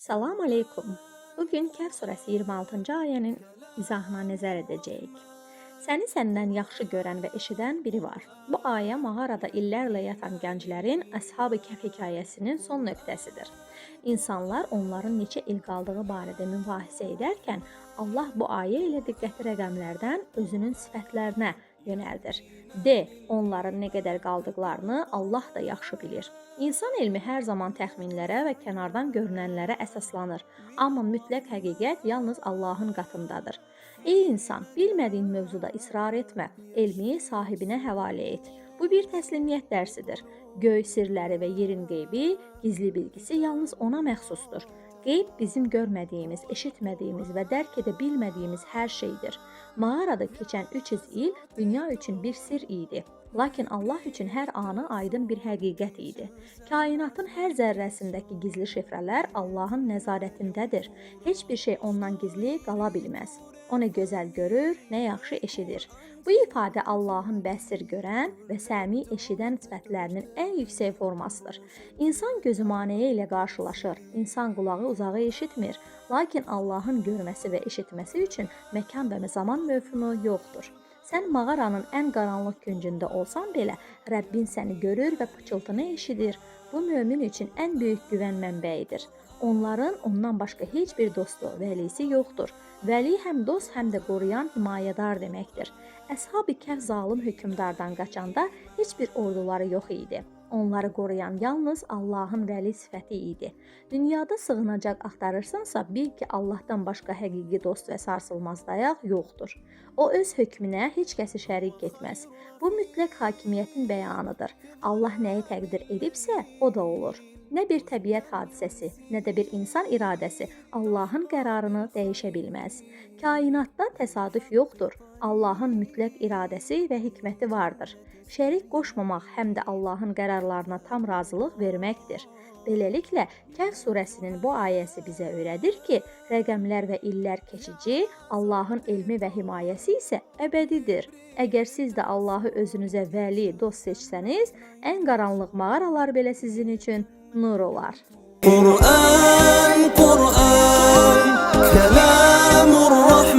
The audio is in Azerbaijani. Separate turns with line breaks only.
Salam aleykum. Bugün Kəhf surəsi 26-cı ayənin izahına nəzər edəcəyik. Səni səndən yaxşı görən və eşidən biri var. Bu ayə mağarada illərlə yatan gənclərin Əshab-ı Kəhf hekayəsinin son nöqtəsidir. İnsanlar onların neçə il qaldığı barədə mübahisə edərkən Allah bu ayə ilə diqqəti rəqəmlərdən özünün sifətlərinə yönəldir. Onların nə qədər qaldıqlarını Allah da yaxşı bilir. İnsan elmi hər zaman təxminlərə və kənardan görünənlərə əsaslanır. Amma mütləq həqiqət yalnız Allahın qatındadır. Ey insan, bilmədiyin mövzuda israr etmə, elmi sahibinə həvalə et. Bu bir təslimiyyət dərsidir. Göy sirləri və yerin qeybi, gizli bilgisi yalnız ona məxsusdur. Qeyb bizim görmədiyimiz, eşitmədiyimiz və dərk edə bilmədiyimiz hər şeydir. Mağarada keçən 300 il dünya üçün bir sir idi. Lakin Allah üçün hər anı aydın bir həqiqət idi. Kainatın hər zərrəsindəki gizli şifrələr Allahın nəzarətindədir. Heç bir şey ondan gizli qala bilməz. O nə gözəl görür, nə yaxşı eşidir. Bu ifadə Allahın bəsir görən və səmi eşidən sifətlərinin ən yüksək formasıdır. İnsan gözü maneə ilə qarşılaşır, insan qulağı uzağı eşitmir. Lakin Allahın görməsi və eşitməsi üçün məkan və zaman mövhumu yoxdur. Sən mağaranın ən qaranlıq küncündə olsan belə, Rəbbin səni görür və pıçıltını eşidir. Bu mömin üçün ən böyük güvən mənbəyidir. Onların ondan başqa heç bir dostu, vəlisi yoxdur. Vəli həm dost, həm də qoruyan, himayədar deməkdir. Əshab-ı Kəhf zalım hökmdardan qaçanda heç bir orduları yox idi. Onları qoruyan yalnız Allahın vəli sifəti idi. Dünyada sığınacaq axtarırsansa, bil ki, Allahdan başqa həqiqi dost və sarsılmaz dayaq yoxdur. O öz hökmünə heç kəsi şərik etməz. Bu mütləq hakimiyyətin bəyanıdır. Allah nəyi təqdir edibsə, o da olur. Nə bir təbiət hadisəsi, nə də bir insan iradəsi Allahın qərarını dəyişə bilməz. Kainatda təsadüf yoxdur. Allahın mütləq iradəsi və hikməti vardır. Şərik qoşmamaq həm də Allahın qərarlarına tam razılıq verməkdir. Beləliklə, Kəhf surəsinin bu ayəsi bizə öyrədir ki, rəqəmlər və illər keçici, Allahın elmi və himayəsi isə əbədidir. Əgər siz də Allahı özünüzə vəli, dost seçsəniz, ən qaranlıq mağaralar belə sizin üçün nur olar.
Qur'an, Qur'an, kəlamur-Rahman.